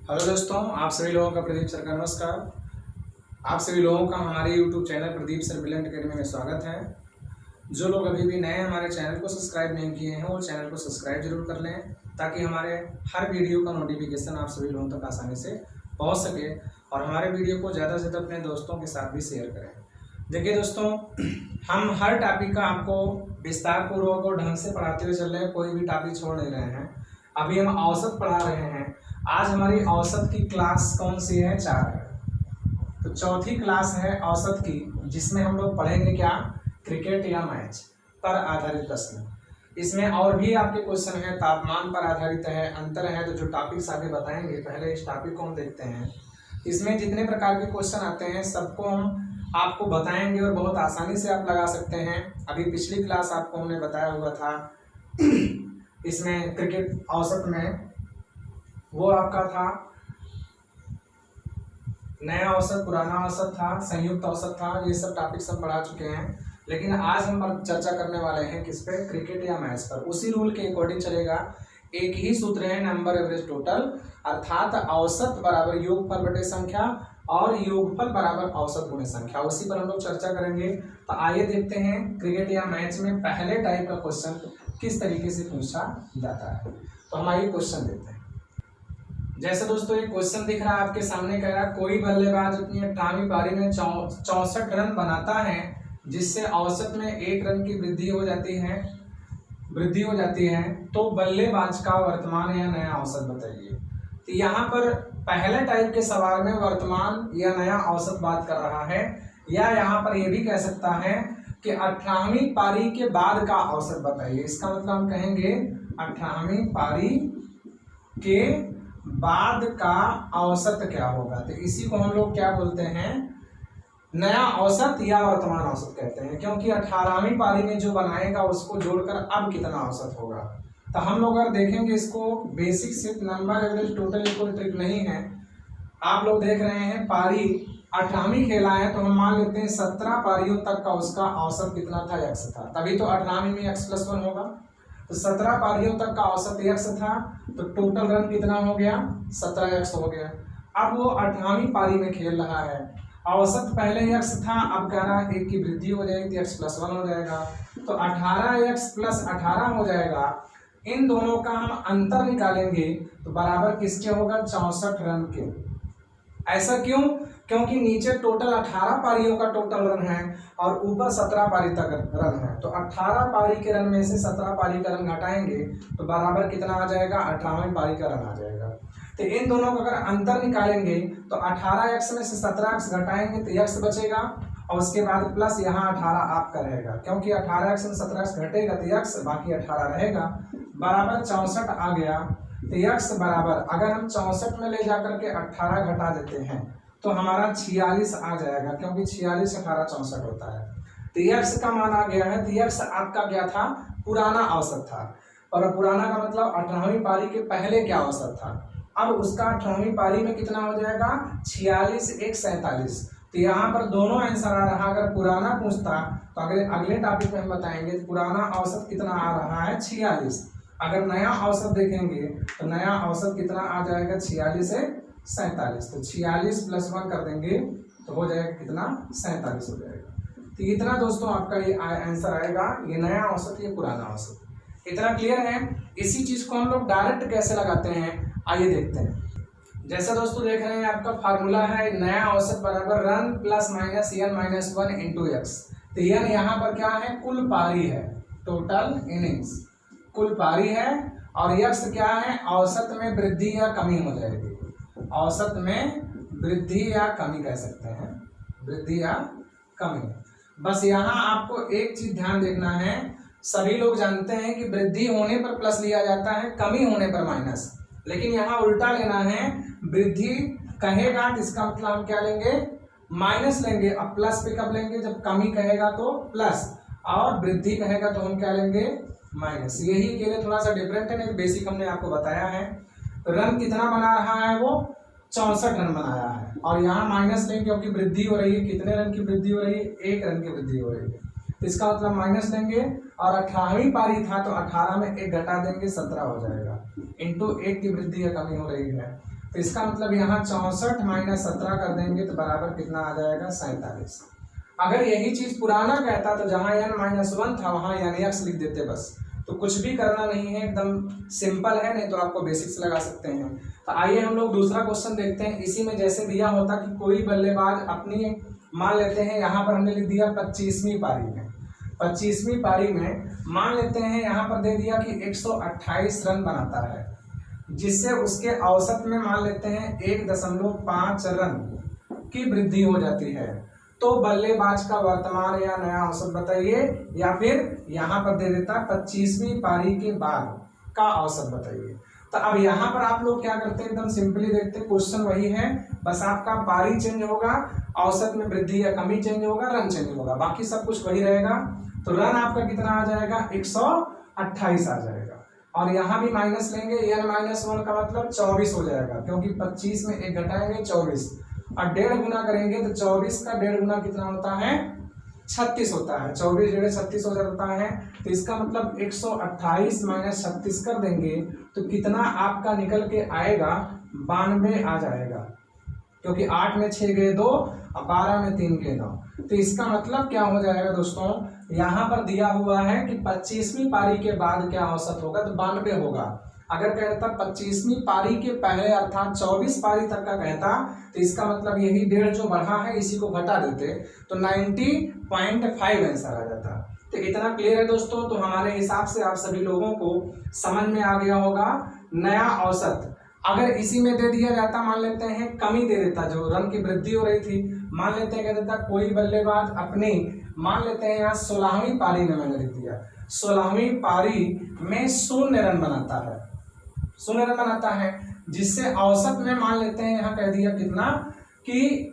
Hello दोस्तों, आप सभी लोगों का प्रदीप सर का नमस्कार। आप सभी लोगों का हमारे YouTube channel Pradeep sir brilliant academy में स्वागत है। जो लोग अभी भी नए हमारे चैनल को सब्सक्राइब नहीं किए हैं वो चैनल को सब्सक्राइब जरूर कर लें, ताकि हमारे हर वीडियो का नोटिफिकेशन आप सभी लोगों तक आसानी से पहुँच सके और हमारे वीडियो को ज़्यादा से ज़्यादा अपने दोस्तों के साथ भी शेयर करें। देखिए दोस्तों, हम हर टॉपिक का आपको विस्तार पूर्वक और ढंग से पढ़ाते हुए चल रहे हैं, कोई भी टॉपिक छोड़ नहीं रहे हैं। अभी हम औसत पढ़ा रहे हैं। आज हमारी औसत की क्लास कौन सी है? 4 है। तो चौथी क्लास है औसत की, जिसमें हम लोग पढ़ेंगे क्या? क्रिकेट या मैच पर आधारित प्रश्न। इसमें और भी आपके क्वेश्चन है, तापमान पर आधारित है, अंतर है। तो जो टॉपिक्स आगे बताएंगे, पहले इस टॉपिक को हम देखते हैं। इसमें जितने प्रकार के क्वेश्चन आते हैं सबको हम आपको बताएंगे और बहुत आसानी से आप लगा सकते हैं। अभी पिछली क्लास आपको हमने बताया हुआ था इसमें क्रिकेट औसत में, वो आपका था नया औसत, पुराना औसत था, संयुक्त औसत था। ये सब टॉपिक्स हम पढ़ा चुके हैं। लेकिन आज हम चर्चा करने वाले हैं किस पे? क्रिकेट या मैच पर। उसी रूल के अकॉर्डिंग चलेगा। एक ही सूत्र है, नंबर एवरेज टोटल, अर्थात औसत बराबर योगफल बटे संख्या और योगफल बराबर औसत गुणे संख्या। उसी पर हम लोग चर्चा करेंगे। तो आइए देखते हैं क्रिकेट या मैच में पहले टाइप का क्वेश्चन किस तरीके से पूछा जाता है। तो हम आइए क्वेश्चन देखते हैं। जैसे दोस्तों ये क्वेश्चन दिख रहा है आपके सामने, कह रहा है कोई बल्लेबाज अपनी 18वीं पारी में 64 रन बनाता है, जिससे औसत में 1 रन की वृद्धि हो जाती है, तो बल्लेबाज का वर्तमान या नया औसत बताइए। तो यहाँ पर पहले टाइप के सवाल में वर्तमान या नया औसत बात कर रहा है, या यहाँ पर ये भी कह सकता है कि 18वीं पारी के बाद का औसत बताइए। इसका मतलब हम कहेंगे 18वीं पारी के बाद का औसत क्या होगा। तो इसी को हम लोग क्या बोलते हैं? नया औसत या वर्तमान औसत कहते हैं, क्योंकि 18वीं पारी में जो बनाएगा उसको जोड़कर अब कितना औसत होगा। तो हम लोग अगर देखेंगे इसको, बेसिक सिर्फ number average total equal trick नहीं है। आप लोग देख रहे हैं पारी 18वीं खेला है, तो हम मान लेते हैं 17 पारियों तक का उसका औसत कितना था? x था। तभी तो 18वीं में x+1 होगा। तो 17 पारियों तक का औसत x था, तो टोटल रन कितना हो गया? 17x हो गया। अब वो 18वीं पारी में खेल रहा है, औसत पहले x था, अब कह रहा है 1 की वृद्धि हो जाएगी, x+1 हो जाएगा। तो 18x + 18 हो जाएगा। इन दोनों का हम अंतर निकालेंगे तो बराबर किसके होगा? 64 रन के। ऐसा क्यों? क्योंकि नीचे टोटल 18 पारियों का टोटल रन है और ऊपर 17 पारी तक रन है। तो 18 पारी के रन में से 17 पारी का रन घटाएंगे तो बराबर कितना आ जाएगा? 18वीं पारी का रन आ जाएगा। तो इन दोनों का अगर अंतर निकालेंगे तो 18x में से 17x घटाएंगे तो x बचेगा, और उसके बाद प्लस यहाँ 18 आपका रहेगा, क्योंकि 18x में 17x घटेगा तो x बाकी 18 रहेगा, बराबर 64 आ गया। तो x बराबर, अगर हम 64 में ले जाकर के 18 घटा देते हैं तो हमारा 46 आ जाएगा, क्योंकि 46 18 64 होता है। तो x का मान आ गया है। तो x आपका क्या था? पुराना औसत था। और पुराना का मतलब 18वीं पारी के पहले क्या औसत था। अब उसका 18वीं पारी में कितना हो जाएगा? 46 1 47। तो यहाँ पर दोनों आंसर आ रहा। अगर पुराना पूछता तो अगले टॉपिक में हम बताएंगे पुराना औसत कितना आ रहा है? 46। अगर नया औसत देखेंगे तो नया औसत कितना आ जाएगा? 46 से 47। तो 46 + 1 कर देंगे तो हो जाएगा कितना? 47 हो जाएगा। तो इतना दोस्तों आपका ये आंसर आएगा, ये नया औसत, ये पुराना औसत। इतना क्लियर है? इसी चीज को हम लोग डायरेक्ट कैसे लगाते हैं, आइए देखते हैं। जैसा दोस्तों देख रहे हैं, आपका फार्मूला है नया औसत बराबर रन +- n - 1 × x। तो n यहाँ पर क्या है? कुल पारी है, टोटल इनिंग्स कुल पारी है, और x क्या है? औसत में वृद्धि या कमी हो जाएगी। औसत में वृद्धि या कमी कह सकते हैं, वृद्धि या कमी। बस यहाँ आपको एक चीज ध्यान देखना है, सभी लोग जानते हैं कि वृद्धि होने पर प्लस लिया जाता है, कमी होने पर माइनस, लेकिन यहाँ उल्टा लेना है। वृद्धि कहेगा तो इसका मतलब हम क्या लेंगे? माइनस लेंगे। अब प्लस पे कब लेंगे? जब कमी कहेगा तो प्लस, और वृद्धि कहेगा तो हम क्या लेंगे? माइनस। यही के लिए थोड़ा सा डिफरेंट है, नहीं बेसिक हमने आपको बताया है। रन कितना बना रहा है वो? 64 रन बनाया है, और यहाँ माइनस लेंगे क्योंकि वृद्धि हो रही है। कितने रन की वृद्धि हो रही है? 1 रन की वृद्धि हो रही है। तो इसका मतलब माइनस लेंगे, और 18वीं पारी था तो 18 में 1 घटा देंगे, 17 हो जाएगा, इंटू 1 की वृद्धि या कमी हो रही है। तो इसका मतलब यहाँ 64 माइनस 17 कर देंगे तो बराबर कितना आ जाएगा 47। अगर यही चीज पुराना कहता तो जहां n-1 था वहां n(x) लिख देते बस, तो कुछ भी करना नहीं है, एकदम सिंपल है, नहीं तो आपको बेसिक्स लगा सकते हैं। तो आइए हम लोग दूसरा क्वेश्चन देखते हैं। इसी में जैसे दिया होता कि कोई बल्लेबाज अपनी, मान लेते हैं यहाँ पर हमने लिख दिया 25वीं पारी में, 25वीं पारी में मान लेते हैं यहाँ पर दे दिया कि 128 रन बनाता है, जिससे उसके औसत में मान लेते हैं 1.5 रन की वृद्धि हो जाती है। तो बल्लेबाज का वर्तमान या नया औसत बताइए, या फिर यहाँ पर दे देता 25वीं पारी के बाद का औसत बताइए। तो अब यहाँ पर आप लोग क्या करते हैं, एकदम सिंपली देखते हैं, क्वेश्चन वही है, बस आपका पारी चेंज होगा, औसत में वृद्धि या कमी चेंज होगा, रन चेंज होगा, बाकी सब कुछ वही रहेगा। तो रन आपका कितना आ जाएगा 128 आ जाएगा, और यहाँ भी माइनस लेंगे, n-1 का मतलब 24 हो जाएगा, क्योंकि 25 में 1 घटाएंगे 24, और 1.5 गुना करेंगे तो 24 का 1.5 गुना कितना होता है 36 होता है, 24 डेढ़ 36 हो जाता है। तो इसका मतलब 128 माइनस 36 कर देंगे तो कितना आपका निकल के आएगा 92 आ जाएगा, क्योंकि 8 में 6 गए 2 और 12 में 3 गए 9। तो इसका मतलब क्या हो जाएगा दोस्तों, यहाँ पर दिया हुआ है कि 25वीं पारी के बाद क्या औसत होगा, तो 92 होगा। अगर कहता 25वीं पारी के पहले अर्थात 24 पारी तक का कहता, तो इसका मतलब यही 1.5 जो बढ़ा है इसी को घटा देते तो 90.5 आंसर आ जाता। तो इतना क्लियर है दोस्तों। तो हमारे हिसाब से आप सभी लोगों को समझ में आ गया होगा नया औसत। अगर इसी में दे दिया जाता, मान लेते हैं कमी दे देता, जो रन की वृद्धि हो रही थी, मान लेते हैं कह देता कोई बल्लेबाज अपनी, मान लेते हैं यहाँ 16वीं पारी में मैंने लिख दिया, 16वीं पारी में 0 रन बनाता है, 0 रन बनाता है, जिससे औसत में मान लेते हैं यहाँ कह दिया कितना कि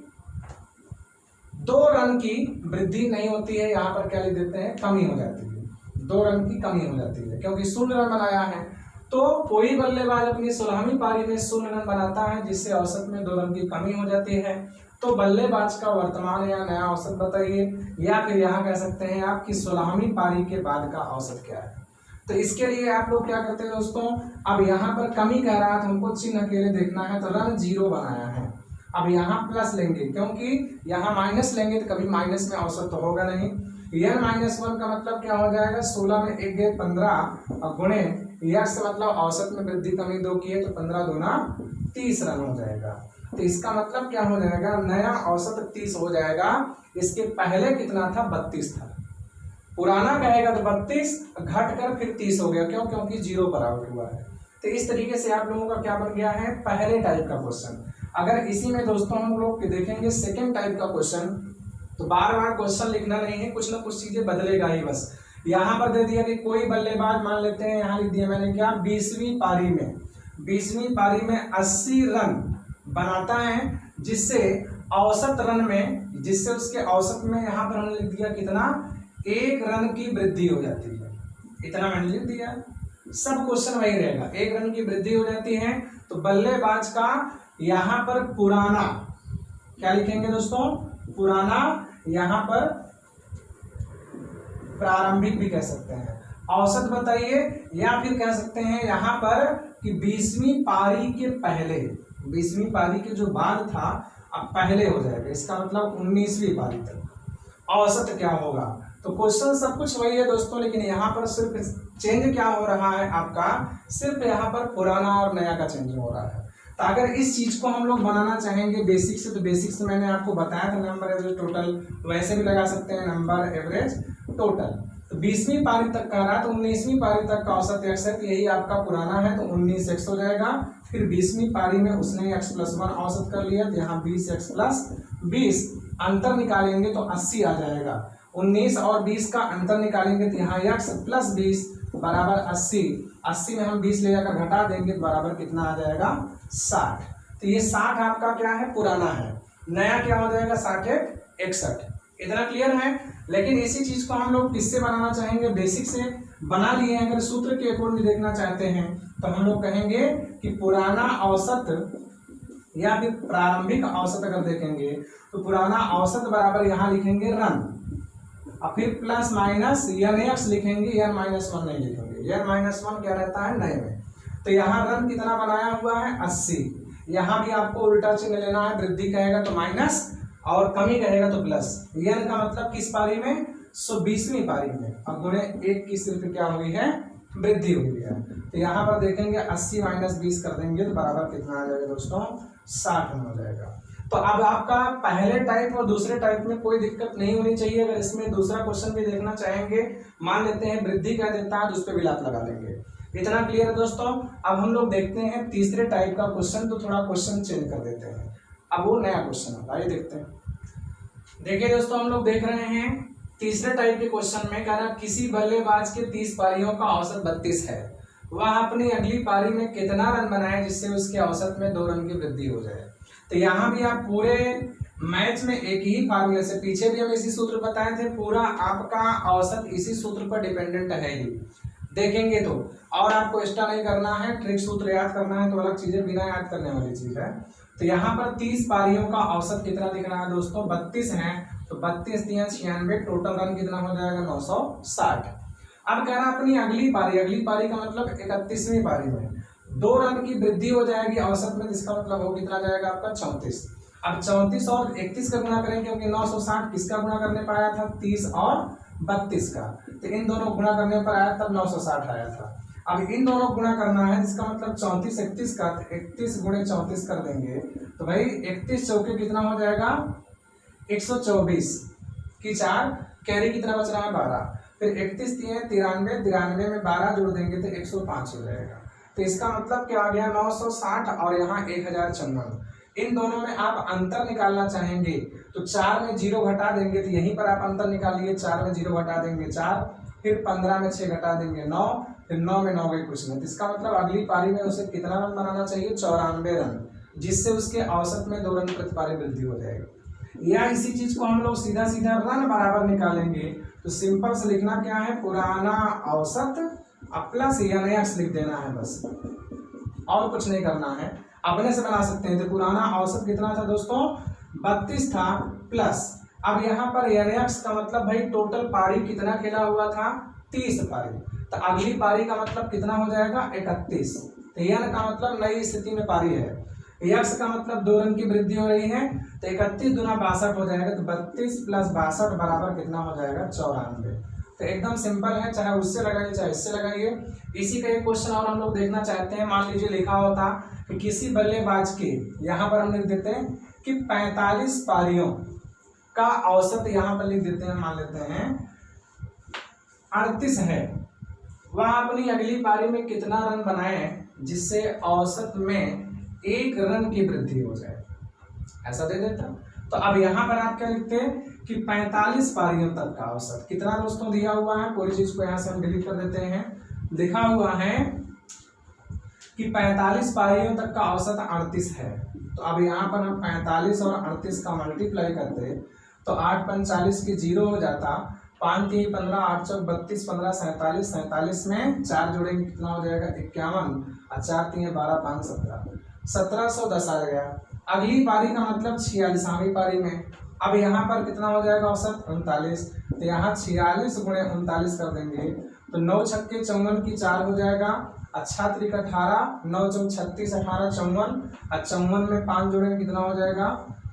2 रन की वृद्धि नहीं होती है, यहाँ पर क्या लिख देते हैं कमी हो जाती है, 2 रन की कमी हो जाती है, क्योंकि 0 रन बनाया है। तो कोई बल्लेबाज अपनी 16वीं पारी में 0 रन बनाता है, जिससे औसत में 2 रन की कमी हो जाती है। तो बल्लेबाज का वर्तमान या नया औसत बताइए, या फिर यहाँ कह सकते हैं आपकी 16वीं पारी के बाद का औसत क्या है। तो इसके लिए आप लोग क्या करते हैं दोस्तों, अब यहाँ पर कमी कह रहा है तो हमको चिन्ह अकेले देखना है, तो रन 0 बनाया है। अब यहाँ प्लस लेंगे, क्योंकि यहाँ माइनस लेंगे तो कभी माइनस में औसत तो होगा नहीं। n-1 का मतलब क्या हो जाएगा, 16 में 1 गए 15 और गुणे यक्स मतलब औसत में वृद्धि कमी 2 की है, तो 15 दूना 30 रन हो जाएगा। तो इसका मतलब क्या हो जाएगा, नया औसत 30 हो जाएगा। इसके पहले कितना था 32 था, पुराना कहेगा तो 32 घट कर फिर 30 हो गया, क्यों, क्योंकि 0 पर आउट हुआ है। तो इस तरीके से आप लोगों का क्या बन गया है पहले टाइप का क्वेश्चन। अगर इसी में दोस्तों हम लोग देखेंगे सेकेंड टाइप का क्वेश्चन, तो बार बार क्वेश्चन लिखना नहीं है, कुछ ना कुछ चीजें बदलेगा ही बस। यहाँ पर दे दिया कि कोई बल्लेबाज, मान लेते हैं यहाँ लिख दिया मैंने क्या, 20वीं पारी में 20वीं पारी में 80 रन बनाता है, जिससे औसत रन में, जिससे उसके औसत में यहाँ पर हमने लिख दिया कितना 1 रन की वृद्धि हो जाती है, इतना मैंने लिख दिया। सब क्वेश्चन वही रहेगा, 1 रन की वृद्धि हो जाती है। तो बल्लेबाज का यहाँ पर पुराना क्या लिखेंगे दोस्तों, पुराना, यहाँ पर प्रारंभिक भी कह सकते हैं, औसत बताइए, या फिर कह सकते हैं यहाँ पर कि 20वीं पारी के पहले, 20वीं पारी के जो बाद था अब पहले हो जाएगा, इसका मतलब 19वीं पारी तक औसत क्या होगा। तो क्वेश्चन सब कुछ वही है दोस्तों, लेकिन यहाँ पर सिर्फ चेंज क्या हो रहा है आपका, सिर्फ यहाँ पर पुराना और नया का चेंज हो रहा है। तो अगर इस चीज को हम लोग बनाना चाहेंगे बेसिक से, तो बेसिक से मैंने आपको बताया था नंबर एवरेज टोटल, वैसे भी लगा सकते हैं नंबर एवरेज टोटल। तो 20वीं पारी तक कह रहा है, तो 19वीं पारी तक का औसत x है, तो यही आपका पुराना है, तो 19x हो जाएगा। फिर 20वीं पारी में उसने x+1 औसत कर लिया, तो यहाँ 20x+20 अंतर निकालेंगे तो 80 आ जाएगा। 19 और 20 का अंतर निकालेंगे तो यहाँ x+20 बराबर 80, 80 में हम 20 ले जाकर घटा देंगे तो बराबर कितना आ जाएगा 60। तो ये 60 आपका क्या है, पुराना है। नया क्या हो जाएगा 60 61। इतना क्लियर है। लेकिन इसी चीज को हम लोग किससे बनाना चाहेंगे, बेसिक से बना लिए हैं। अगर सूत्र के अकॉर्डिंग देखना चाहते हैं तो हम लोग कहेंगे कि पुराना औसत या फिर प्रारंभिक औसत अगर देखेंगे तो पुराना औसत बराबर यहाँ लिखेंगे रन, और फिर प्लस माइनस n(x) लिखेंगे, n-1 नहीं लिखेंगे, n-1 क्या रहता है नए में। तो यहाँ रन कितना बनाया हुआ है 80, यहाँ भी आपको उल्टा चिन्ह लेना है, वृद्धि कहेगा तो माइनस और कमी कहेगा तो प्लस। n का मतलब किस पारी में, 120वीं पारी में। अब गुणे 1 की सिर्फ क्या हुई है, वृद्धि हुई है। तो यहाँ पर देखेंगे 80 - 20 कर देंगे तो बराबर कितना आ जाएगा दोस्तों, 60 हो जाएगा। तो अब आपका पहले टाइप और दूसरे टाइप में कोई दिक्कत नहीं होनी चाहिए। अगर इसमें दूसरा क्वेश्चन भी देखना चाहेंगे, मान लेते हैं वृद्धि कर देता है तो उस पर भी लात लगा लेंगे। इतना क्लियर है दोस्तों। अब हम लोग देखते हैं तीसरे टाइप का क्वेश्चन, तो थोड़ा क्वेश्चन चेंज कर देते हैं। अब वो नया क्वेश्चन होता है, आइए देखते हैं। देखिए दोस्तों, हम लोग देख रहे हैं तीसरे टाइप के क्वेश्चन में कह रहा किसी बल्लेबाज के 30 पारियों का औसत 32 है, वह अपनी अगली पारी में कितना रन बनाए जिससे उसके औसत में 2 रन की वृद्धि हो जाए। तो यहाँ भी आप पूरे मैच में एक ही फार्मूले से, पीछे भी हम इसी सूत्र बताए थे, पूरा आपका औसत इसी सूत्र पर डिपेंडेंट है ही। देखेंगे तो और आपको एक्स्ट्रा नहीं करना है, ट्रिक सूत्र याद करना है तो अलग चीजें बिना याद करने वाली चीज है। तो यहाँ पर 30 पारियों का औसत कितना दिख रहा है दोस्तों, 32 है। तो 32 × 96, टोटल रन कितना हो जाएगा, 960। अब कह रहा अपनी अगली पारी का मतलब 31वीं पारी में 2 रन की वृद्धि हो जाएगी औसत में, जिसका मतलब हो कितना जाएगा आपका 34। अब 34 और 31 का गुणा करें, क्योंकि 960 किसका गुणा करने पर आया था, 30 और 32 का। तो इन दोनों गुणा करने पर आया तब 960 आया था। अब इन दोनों गुणा करना है, जिसका मतलब 34 31 का, 31 × 34 कर देंगे तो भाई 31 चौके कितना हो जाएगा, 124 की 4, कैरी कितना बच रहा है 12, फिर 31 × 93, 93 में 12 जोड़ देंगे तो 105 हो जाएगा। तो इसका मतलब क्या आ गया, 960 और यहाँ 1054। इन दोनों में आप अंतर निकालना चाहेंगे तो 4 में 0 घटा देंगे, तो यहीं पर आप अंतर निकालिए। 4 में 0 घटा देंगे 4, फिर 15 में 6 घटा देंगे 9, फिर 9 में 9 गए कुछ नहीं। इसका मतलब अगली पारी में उसे कितना रन बनाना चाहिए, 94 रन, जिससे उसके औसत में 2 रन प्रति पारी वृद्धि हो जाएगी। या इसी चीज को हम लोग सीधा सीधा रन बराबर निकालेंगे तो सिंपल से लिखना क्या है, पुराना औसत प्लस NX लिख देना है बस, और कुछ नहीं करना है। अपने से बना सकते हैं। तो पुराना औसत कितना था दोस्तों, 32 था, प्लस अब यहाँ पर NX का मतलब भाई टोटल पारी कितना खेला हुआ था, 30 पारी। तो अगली पारी का मतलब कितना हो जाएगा, 31। तो N का मतलब नई स्थिति में पारी है, X का मतलब 2 रन की वृद्धि हो रही है। तो 31 दूना 62 हो जाएगा। तो 32 + 62 बराबर कितना हो जाएगा, 94। तो एकदम सिंपल है, चाहे उससे लगाइए चाहे इससे लगाइए। इसी का एक क्वेश्चन और हम लोग देखना चाहते हैं। मान लीजिए लिखा होता कि किसी बल्लेबाज के, यहाँ पर हम लिख देते हैं कि 45 पारियों का औसत, यहाँ पर लिख देते हैं, मान लेते हैं 38 है, वह अपनी अगली पारी में कितना रन बनाए जिससे औसत में 1 रन की वृद्धि हो जाए, ऐसा दे देता। तो अब यहाँ पर आप क्या लिखते हैं कि 45 पारियों तक का औसत कितना दोस्तों दिया हुआ है, पूरी चीज को यहाँ से हम डिलीट कर देते हैं। लिखा हुआ है कि 45 पारियों तक का औसत 38 है। तो अब यहाँ पर हम 45 और 38 का मल्टीप्लाई करते तो 8 × 5 = 40 की 0 हो जाता, 5 × 3 = 15, 8 × 4 = 32, 15 × 47, 47 में 4 जोड़ेंगे कितना हो जाएगा, 51, और 4 × 3 = 12, 5 × 17, 1710 आ गया। अगली पारी का मतलब 46वीं पारी में। अब यहाँ पर कितना हो जाएगा औसत, 39। तो यहाँ 46 × 39 कर देंगे तो 9 × 6 = 54 की 4 हो जाएगा, 8 × 3 = 18, 9 × 4 = 36, 18 54, और 54 में 5 जोड़ेंगे कितना हो जाएगा,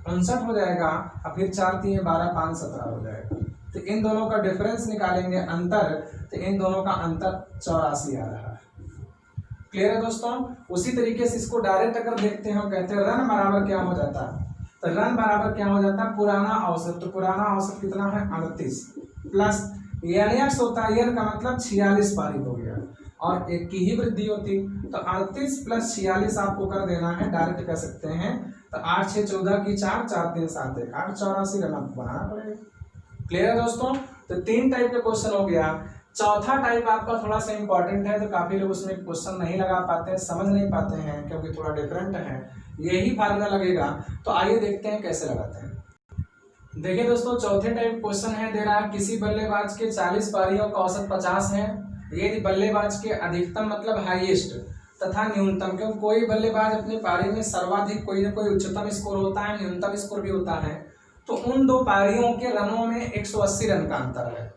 59 हो जाएगा, और फिर 4 × 3 = 12, 5 × 17 हो जाएगा। तो इन दोनों का डिफरेंस निकालेंगे, अंतर, तो इन दोनों का अंतर 84 आ रहा है। क्लियर है दोस्तों। उसी तरीके से इसको डायरेक्ट अगर देखते हैं, कहते हैं रन बराबर क्या हो जाता है, तो रन बराबर क्या हो जाता है, पुराना औसत। तो पुराना औसत कितना है, 38, प्लस NX होता है, N का मतलब 46 पारी हो गया, और 1 की ही वृद्धि होती। तो 38 + 46 आपको कर देना है, डायरेक्ट कर सकते हैं। तो 8 × 6 = 14 की 4, 4 × 3 = 7, 8 × 84 रन आपको बनाना पड़ेगा। क्लियर है दोस्तों। तो 3 टाइप का क्वेश्चन हो गया। चौथा टाइप आपका थोड़ा सा इंपॉर्टेंट है, तो काफी लोग उसमें क्वेश्चन नहीं लगा पाते हैं, समझ नहीं पाते हैं, क्योंकि थोड़ा डिफरेंट है, यही फार्मूला लगेगा। तो आइए देखते हैं कैसे लगाते हैं। देखिए दोस्तों, चौथे टाइप क्वेश्चन है, दे रहा है किसी बल्लेबाज के 40 पारियों का औसत 50 है, यदि बल्लेबाज के अधिकतम मतलब हाईएस्ट तथा न्यूनतम, क्योंकि कोई बल्लेबाज अपनी पारी में सर्वाधिक कोई ना कोई उच्चतम स्कोर होता है, न्यूनतम स्कोर भी होता है, तो उन 2 पारियों के रनों में 180 रन का अंतर है।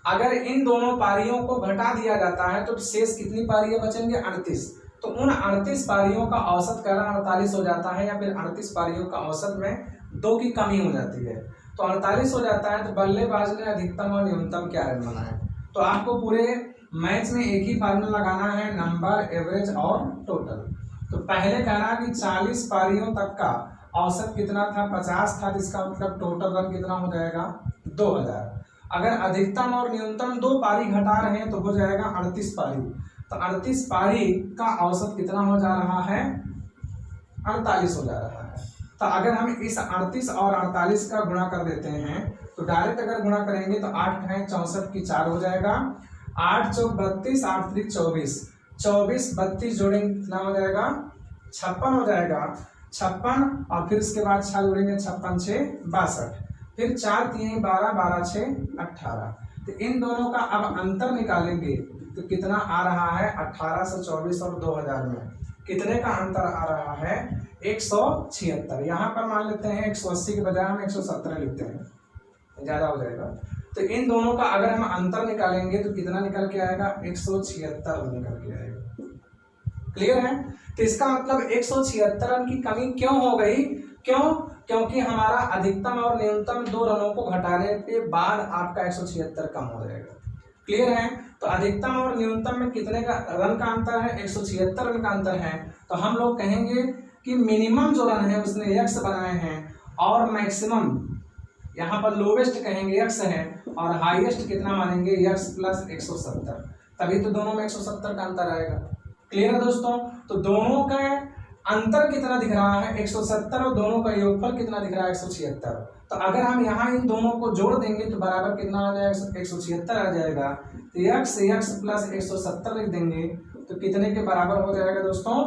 अगर इन दोनों पारियों को घटा दिया जाता है तो शेष कितनी पारियां बचेंगे, 38। तो उन 38 पारियों का औसत कहना 48 हो जाता है, या फिर 38 पारियों का औसत में 2 की कमी हो जाती है, तो 48 हो जाता है। तो बल्लेबाज ने अधिकतम और न्यूनतम क्या रन बनाए। तो आपको पूरे मैच में एक ही फार्मूला लगाना है, नंबर, एवरेज और टोटल। तो पहले कहना कि 40 पारियों तक का औसत कितना था, 50 था, जिसका मतलब टोटल रन कितना हो जाएगा 2000। अगर अधिकतम और न्यूनतम 2 पारी घटा रहे हैं तो हो जाएगा 38 पारी। तो 38 पारी का औसत कितना हो जा रहा है, 48 हो जा रहा है। तो अगर हम इस 38 और 48 का गुणा कर देते हैं तो डायरेक्ट अगर गुणा करेंगे तो 8 है 64 की 4 हो जाएगा, 8 चौक 32, 8 3 24, 24 32 जोड़ेंगे कितना हो जाएगा 56 हो जाएगा, 56 और फिर उसके बाद 6 जोड़ेंगे 56 6 62, फिर 4 3 12, 12 6 18। तो इन दोनों का अब अंतर निकालेंगे तो कितना आ रहा है, 1824 और 2000 में कितने का अंतर आ रहा है, 176। यहाँ पर मान लेते हैं 180 के बजाय हम 170 लिखते हैं, ज्यादा हो जाएगा। तो इन दोनों का अगर हम अंतर निकालेंगे तो कितना निकल के आएगा, 176 निकल के आएगा। क्लियर है। तो इसका मतलब 176 रन की कमी क्यों हो गई, क्यों, क्योंकि हमारा अधिकतम और न्यूनतम 2 रनों को घटाने के बाद आपका 176 कम हो जाएगा। क्लियर है। तो अधिकतम और न्यूनतम में कितने का रन का अंतर है, 176 रन का अंतर है। तो हम लोग कहेंगे कि मिनिमम जो रन है उसने यक्स बनाए हैं और मैक्सिमम यहाँ पर लोवेस्ट कहेंगे यक्स है और हाईएस्ट कितना मानेंगे, यक्स प्लस 170, तभी तो दोनों में 170 का अंतर आएगा। क्लियर है दोस्तों। तो दोनों का अंतर कितना दिख रहा है, 170, और दोनों का योगफल कितना दिख रहा है, 176। तो अगर हम यहाँ इन दोनों को जोड़ देंगे तो बराबर कितना आ जाएगा, 176 आ जाएगा। तो यक्स प्लस 170 लिख देंगे तो कितने के बराबर हो जाएगा दोस्तों,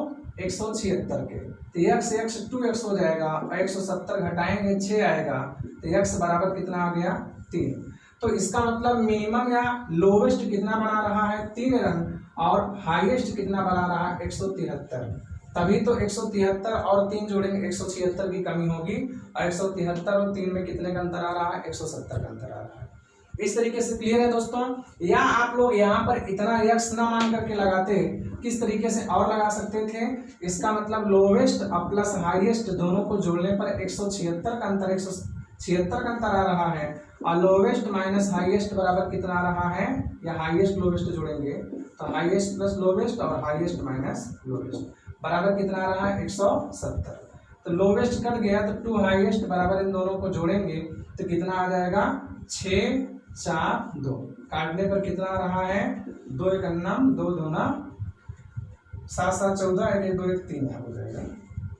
176 के। तो यक्स 2x हो जाएगा और 170 घटाएंगे 6 आएगा, तो यक्स बराबर कितना आ गया, 3। तो इसका मतलब मिनिमम या लोवेस्ट कितना बना रहा है, 3 रन, और हाईएस्ट कितना बना रहा है, 173। तभी तो 173 और 3 जोड़ेंगे 176 की कमी होगी, और 173 और 3 में कितने का अंतर आ रहा है, 170 का अंतर आ रहा है। इस तरीके से क्लियर है दोस्तों। या आप लोग यहाँ पर इतना यक्स ना मान करके लगाते, किस तरीके से और लगा सकते थे, इसका मतलब लोवेस्ट और प्लस हाईएस्ट दोनों को जोड़ने पर 176 का अंतर, 176 का अंतर आ रहा है, और लोवेस्ट माइनस हाईएस्ट बराबर कितना आ रहा है, या हाईएस्ट लोवेस्ट जोड़ेंगे तो हाईएस्ट प्लस लोवेस्ट और हाईएस्ट माइनस लोवेस्ट बराबर कितना आ रहा है, 170। तो लोवेस्ट कट गया तो 2 हाईएस्ट बराबर इन दोनों को जोड़ेंगे तो कितना आ जाएगा, 6 4 2, काटने पर कितना आ रहा है, 2 1 2 2 7 7 14, 1 1 2 1 3 हो जाएगा,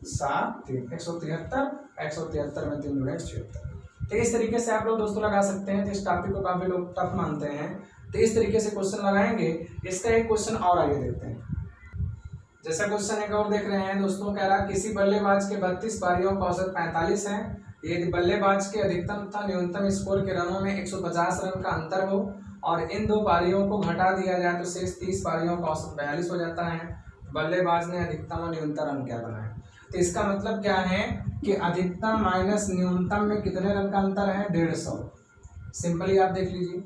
7 3 173, 173 में 3 जोड़े 176। तो इस तरीके से आप लोग दोस्तों लगा सकते हैं। तो इस टॉपिक को काफी लोग टफ मानते हैं, तो इस तरीके से क्वेश्चन लगाएंगे। इसका एक क्वेश्चन और आगे देखते हैं। जैसा क्वेश्चन एक और देख रहे हैं दोस्तों, कह रहा किसी बल्लेबाज के 32 पारियों का औसत 45 है, यदि बल्लेबाज के अधिकतम तथा न्यूनतम स्कोर के रनों में 150 रन का अंतर हो और इन 2 पारियों को घटा दिया जाए तो शेष 30 पारियों का औसत 42 हो जाता है। बल्लेबाज ने अधिकतम और न्यूनतम रन क्या बनाए। तो इसका मतलब क्या है कि अधिकतम माइनस न्यूनतम में कितने रन का अंतर है, 150। सिंपली आप देख लीजिए।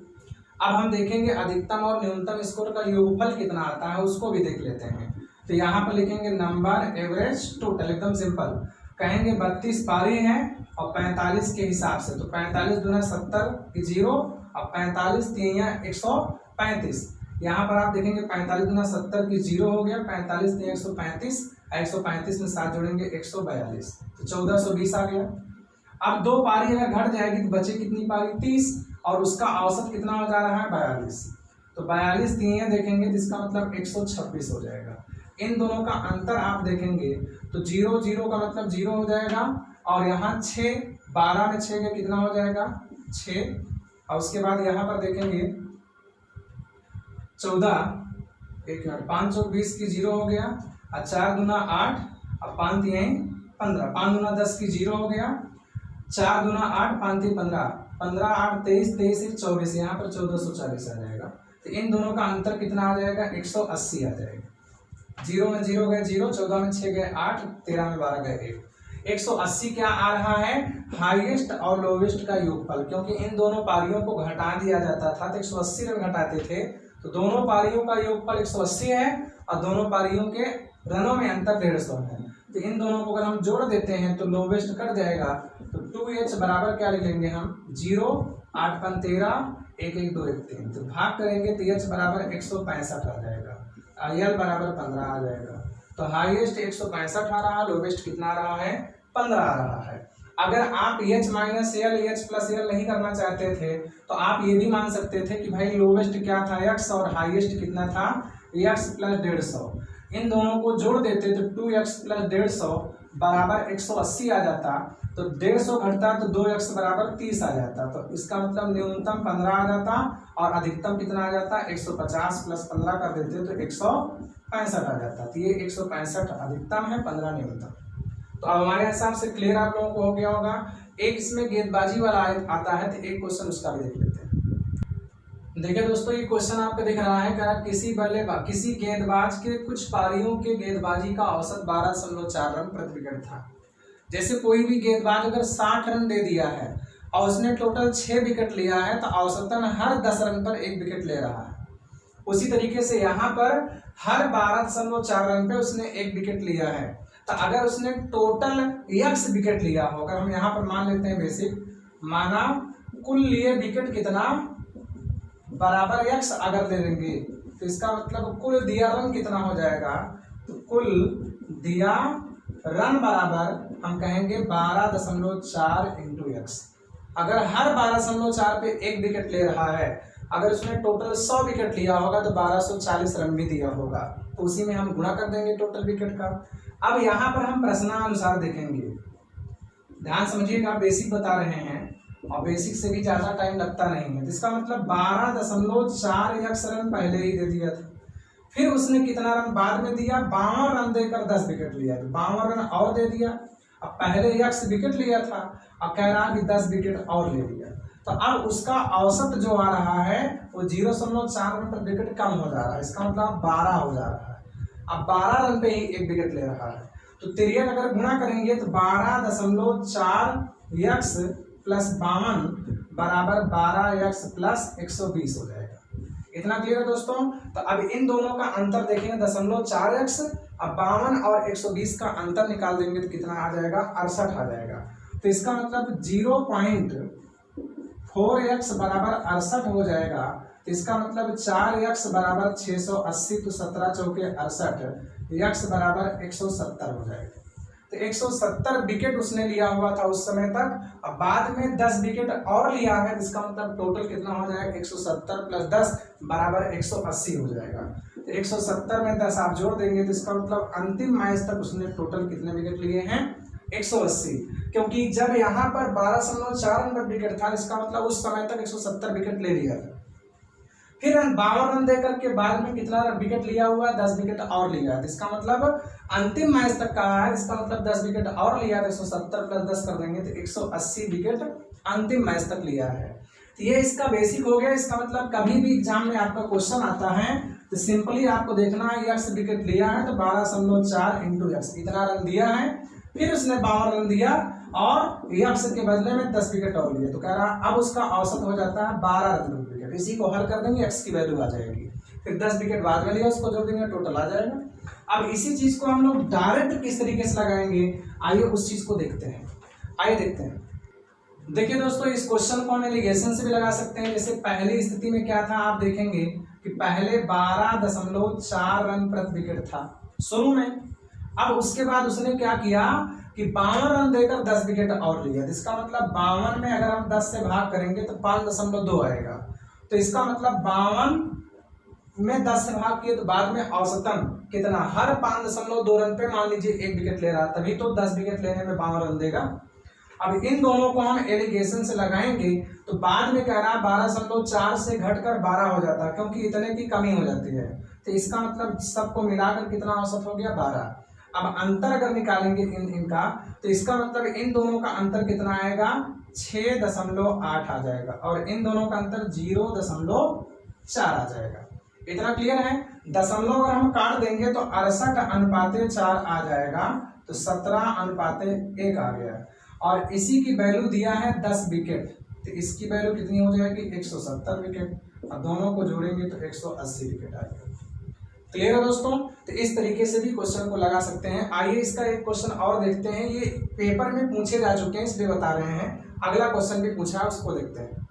अब हम देखेंगे अधिकतम और न्यूनतम स्कोर का योगफल कितना आता है, उसको भी देख लेते हैं। तो यहाँ पर लिखेंगे नंबर, एवरेज, टोटल, एकदम सिंपल। कहेंगे 32 पारी है और 45 के हिसाब से, तो 45 दूना 70 की 0 और 45 3 या 135। यहाँ पर आप देखेंगे 45 दूना 70 की 0 हो गया, 45 3 135, 135 में 7 जोड़ेंगे 142, तो 1420 आ गया। अब 2 पारी अगर घट जाएगी तो बचे कितनी पारी, 30, और उसका औसत कितना हो जा रहा है, 42। तो 42 3 देखेंगे तो इसका मतलब 126 हो जाएगा। इन दोनों का अंतर आप देखेंगे तो 0 0 का मतलब 0 हो जाएगा, और यहाँ 6 12 में 6 का कितना हो जाएगा, 6, और उसके बाद यहाँ पर देखेंगे 14, 1 मिनट, 5 चौक 20 की 0 हो गया, और 4 दूना 8 और 5 3 15, 5 दूना 10 की 0 हो गया, 4 दूना 8 5 3 15, 15 8 23, 23 1 24, यहाँ पर 1440 आ जाएगा। तो इन दोनों का अंतर कितना आ जाएगा, 180 आ जाएगा। 0 में 0 गए 0, 14 में 6 गए 8, 13 में 12 गए 1। 180 क्या आ रहा है, हाईएस्ट और लोवेस्ट का योगफल, क्योंकि इन दोनों पारियों को घटा दिया जाता था तो 180 रन घटाते थे, तो दोनों पारियों का योगफल 180 है और दोनों पारियों के रनों में अंतर 150 है। तो इन दोनों को अगर हम जोड़ देते हैं तो लोवेस्ट कट जाएगा। तो 2h बराबर क्या लिख लेंगे हम 0, 8 × 13, 1 1 2 1 3। तो भाग करेंगे तो h बराबर 165 आ जाएगा, l बराबर 15 आ जाएगा। तो हाईएस्ट 165 आ रहा, लोवेस्ट कितना आ रहा है 15 आ रहा है। अगर आप h minus L h plus L नहीं करना चाहते थे तो आप ये भी मान सकते थे कि भाई लोवेस्ट क्या था x और हाईएस्ट कितना था x प्लस 150। इन दोनों को जोड़ देते तो 2x प्लस 150 बराबर 180 आ जाता। तो 150 घटता तो 2x बराबर 30 आ जाता। तो इसका मतलब न्यूनतम 15 आ जाता और अधिकतम कितना आ जाता 150 प्लस 15 कर देते तो 165 आ जाता। तो ये 165 अधिकतम है, 15 न्यूनतम। तो अब हमारे हिसाब से क्लियर आप लोगों को हो गया होगा। एक इसमें गेंदबाजी वाला आता है तो एक क्वेश्चन उसका भी देख लेते हैं। देखिए दोस्तों, ये क्वेश्चन आपको दिख रहा है कि किसी गेंदबाज के कुछ पारियों के गेंदबाजी का औसत 12.4 रन प्रति विकेट था। जैसे कोई भी गेंदबाज अगर 60 रन दे दिया है और उसने टोटल 6 विकेट लिया है तो औसतन हर 10 रन पर 1 विकेट ले रहा है। उसी तरीके से यहाँ पर हर 12.4 रन पे उसने 1 विकेट लिया है। तो अगर उसने टोटल x विकेट लिया हो, अगर हम यहाँ पर मान लेते हैं बेसिक, माना कुल लिए विकेट कितना बराबर x अगर ले लेंगे तो इसका मतलब कुल दिया रन कितना हो जाएगा। तो कुल दिया रन बराबर हम कहेंगे 12.4 × x। अगर हर 12.4 पे 1 विकेट ले रहा है, अगर उसने टोटल 100 विकेट लिया होगा तो 1240 रन भी दिया होगा। तो उसी में हम गुणा कर देंगे टोटल विकेट का। अब यहाँ पर हम प्रश्नानुसार देखेंगे, ध्यान समझिएगा, बेसिक बता रहे हैं और बेसिक से भी ज्यादा टाइम लगता नहीं है। इसका मतलब 12.4x रन पहले ही दे दिया था, फिर उसने कितना रन बाद में दिया, 52 रन देकर 10 विकेट लिया, तो 52 रन और दे दिया। अब पहले x विकेट लिया था, अब कह रहा कि 10 विकेट और ले लिया। तो अब उसका औसत जो आ रहा है वो 0.4 रन पर विकेट कम हो जा रहा है। इसका मतलब 12 हो जा रहा है। अब 12 रन पे ही 1 विकेट ले रहा है। तो तिरक अगर गुणा करेंगे तो 12.4x प्लस 52 बराबर 12x प्लस 120 हो जाएगा। इतना क्लियर है दोस्तों। तो अब इन दोनों का अंतर देखेंगे 0.4x, अब 52 और 120 का अंतर निकाल देंगे तो कितना आ जाएगा 68 आ जाएगा। तो इसका मतलब 0.4x बराबर 68 हो जाएगा। तो इसका मतलब 4x बराबर 680, तो 17 चौके 68, x बराबर 170 हो जाएगा। तो 170 विकेट उसने लिया हुआ था उस समय तक। अब बाद में 10 विकेट और लिया है, इसका मतलब टोटल कितना हो जाएगा 170 प्लस 10 बराबर 180 हो जाएगा। तो 170 में 10 आप जोड़ देंगे तो इसका मतलब अंतिम मैच तक उसने टोटल कितने विकेट लिए हैं 180। क्योंकि जब यहाँ पर 12.4 रन पर विकेट था, इसका मतलब उस समय तक 170 विकेट ले लिया था। फिर 52 रन देकर के बाद में कितना विकेट लिया हुआ है 10 विकेट और लिया है। इसका मतलब अंतिम मैच तक कहा है, इसका मतलब 10 विकेट और लिया, तो 170 प्लस 10 कर देंगे तो 180 विकेट अंतिम मैच तक लिया है। तो ये इसका बेसिक हो गया। इसका मतलब कभी भी एग्जाम में आपका क्वेश्चन आता है तो सिंपली आपको देखना है x विकेट लिया है तो 12.4 × x इतना रन दिया है, फिर उसने 52 रन दिया और x के बदले में 10 विकेट और लिए, तो कह रहा अब उसका औसत हो जाता है 12 रन पर विकेट। इसी को हल कर देंगे, x की वैल्यू आ जाएगी, फिर 10 विकेट बाद में लिया उसको जोड़ देंगे, टोटल आ जाएगा। अब इसी चीज को हम लोग डायरेक्ट किस तरीके से लगाएंगे, आइए उस चीज को देखते हैं। आइए देखते हैं। देखिए दोस्तों, इस क्वेश्चन को हम एलिगेशन से भी लगा सकते हैं। जैसे पहली स्थिति में क्या था आप देखेंगे कि पहले 12.4 रन प्रति विकेट था शुरू में। अब उसके बाद उसने क्या किया कि 52 रन देकर 10 विकेट और लिया। इसका मतलब 52 में अगर हम 10 से भाग करेंगे तो 5.2 आएगा। तो इसका मतलब 52 में 10 से भाग किए तो बाद में औसतन कितना, हर 5.2 रन पे मान लीजिए 1 विकेट ले रहा, तभी तो 10 विकेट लेने में 52 रन देगा। अब इन दोनों को हम एलिगेशन से लगाएंगे तो बाद में कह रहा 12.4 से घटकर 12 हो जाता है, क्योंकि इतने की कमी हो जाती है। तो इसका मतलब सबको मिलाकर कितना औसत हो गया 12। अब अंतर अगर निकालेंगे इनका तो इसका मतलब इन दोनों का अंतर कितना आएगा 6.8 आ जाएगा और इन दोनों का अंतर 0.4 आ जाएगा। इतना क्लियर है। दशमलव अगर हम काट देंगे तो 68:4 आ जाएगा, तो 17:1 आ गया। और इसी की वैल्यू दिया है 10 विकेट, तो इसकी वैल्यू कितनी हो जाएगी 170 विकेट, और दोनों को जोड़ेंगे तो 180 विकेट आ जाएगा। क्लियर है दोस्तों। तो इस तरीके से भी क्वेश्चन को लगा सकते हैं। आइए इसका एक क्वेश्चन और देखते हैं, ये पेपर में पूछे जा चुके हैं इसलिए बता रहे हैं। अगला क्वेश्चन भी पूछा है उसको देखते हैं।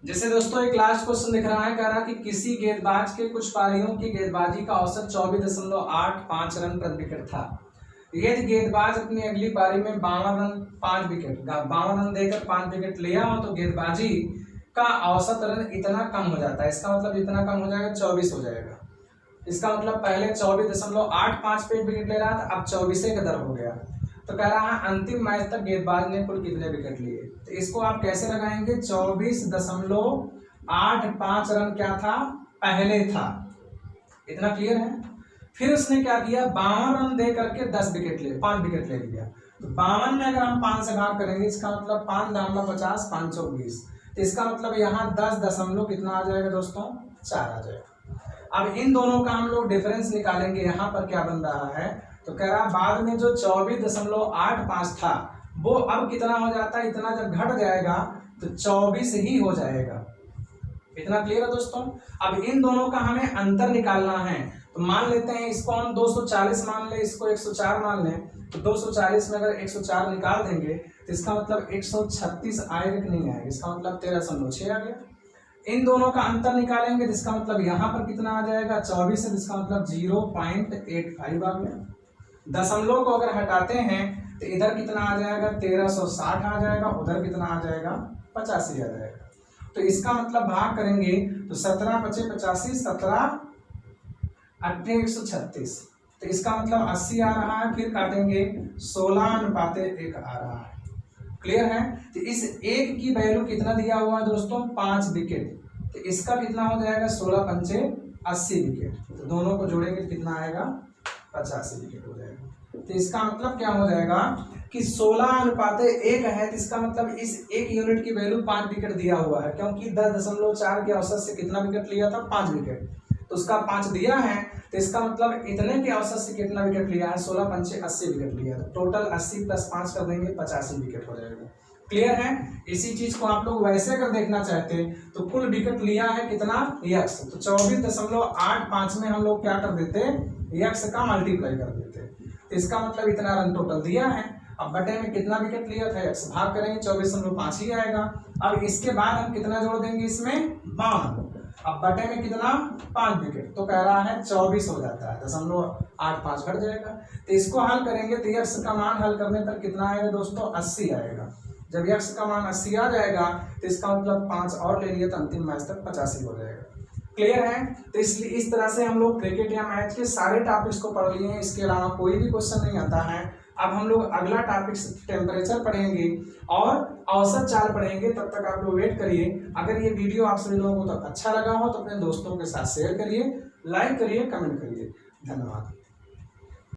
जैसे दोस्तों एक लास्ट क्वेश्चन दिख रहा है, कह रहा है कि किसी गेंदबाज के कुछ पारियों की गेंदबाजी का औसत 24.85 रन प्रति विकेट था। यदि गेंदबाज अपनी अगली पारी में 52 रन देकर 5 विकेट लिया हो तो गेंदबाजी का औसत रन इतना कम हो जाता है। इसका मतलब इतना कम हो जाएगा 24 हो जाएगा। इसका मतलब पहले 24.85 पे विकेट ले रहा था, अब 24 का दर हो गया। तो कह रहा है अंतिम मैच तक गेंदबाज ने कुल कितने विकेट लिए। तो इसको आप कैसे लगाएंगे, 24.85 रन क्या था, पहले था। इतना क्लियर है। फिर उसने क्या किया, 52 रन दे करके 5 विकेट ले लिया। तो 52 में अगर हम 5 से भाग करेंगे, इसका मतलब 5 दामला 50, 5 चौक 20। तो इसका मतलब यहाँ 10 दशमलव कितना आ जाएगा दोस्तों, 4 आ जाएगा। अब इन दोनों का हम लोग डिफरेंस निकालेंगे। यहाँ पर क्या बन रहा है, तो कह रहा बाद में जो 24.85 था वो अब कितना हो जाता है, इतना जब घट जाएगा तो 24 ही हो जाएगा। इतना क्लियर है दोस्तों। अब इन दोनों का हमें अंतर निकालना है। तो मान लेते हैं इसको हम 240 मान ले, इसको 104 मान लें। तो 240 में अगर 104 निकाल देंगे तो इसका मतलब 136 आएगा कि नहीं आएगा, इसका मतलब 13.6 आ गया। इन दोनों का अंतर निकालेंगे जिसका मतलब यहाँ पर कितना आ जाएगा, 24 है, जिसका मतलब 0.85 आ गया। दशमलव को अगर हटाते हैं तो इधर कितना आ जाएगा, 1360 आ जाएगा, उधर कितना आ जाएगा, 85 आ जाएगा। तो इसका मतलब भाग करेंगे तो 17 × 5 = 85, 17 8 136। तो इसका मतलब 80 आ रहा है। फिर काटेंगे 16:1 आ रहा है। क्लियर है। तो इस एक की वैल्यू कितना दिया हुआ है दोस्तों, 5 विकेट। तो इसका कितना हो जाएगा, 16 × 5 = 80 विकेट। तो दोनों को जोड़ेंगे तो कितना आएगा, 85 विकेट हो जाएगा। तो इसका मतलब क्या हो जाएगा कि 16:1 है। तो इसका मतलब इस एक यूनिट की वैल्यू 5 विकेट दिया हुआ है, क्योंकि 10.4 के औसत से कितना विकेट लिया था, 5 विकेट। तो उसका 5 दिया है, तो इसका मतलब इतने के औसत से कितना विकेट लिया है, 16 × 5 = 80 विकेट लिया। तो टोटल 80 + 5 कर देंगे, 85 विकेट हो जाएगा। क्लियर है। इसी चीज को आप लोग वैसे अगर देखना चाहते हैं तो कुल विकेट लिया है कितना, यक्स। तो 24.85 में हम लोग क्या कर देते, यक्स का मल्टीप्लाई कर देते। तो इसका मतलब इतना रन टोटल दिया है। अब बटे में कितना विकेट लिया था, यक्स भाग करेंगे 24.5 ही आएगा। अब इसके बाद हम कितना जोड़ देंगे इसमें, 52। अब बटे में कितना, 5 विकेट। तो कह रहा है 24 हो जाता है, 0.85 घट जाएगा। तो इसको हल करेंगे तो यक्स का मान हल करने पर कितना आएगा दोस्तों, 80 आएगा। जब यक्स का मान 80 आ जाएगा तो इसका मतलब 5 और ले लिए तो अंतिम मैच तक 85 हो जाएगा। क्लियर है। तो इसलिए इस तरह से हम लोग क्रिकेट या मैच के सारे टॉपिक्स को पढ़ लिए हैं। इसके अलावा कोई भी क्वेश्चन नहीं आता है। अब हम लोग अगला टॉपिक टेम्परेचर पढ़ेंगे और औसत चाल पढ़ेंगे। तब तक आप लोग वेट करिए। अगर ये वीडियो आप सभी लोगों को तो अच्छा लगा हो तो अपने दोस्तों के साथ शेयर करिए, लाइक करिए, कमेंट करिए। धन्यवाद।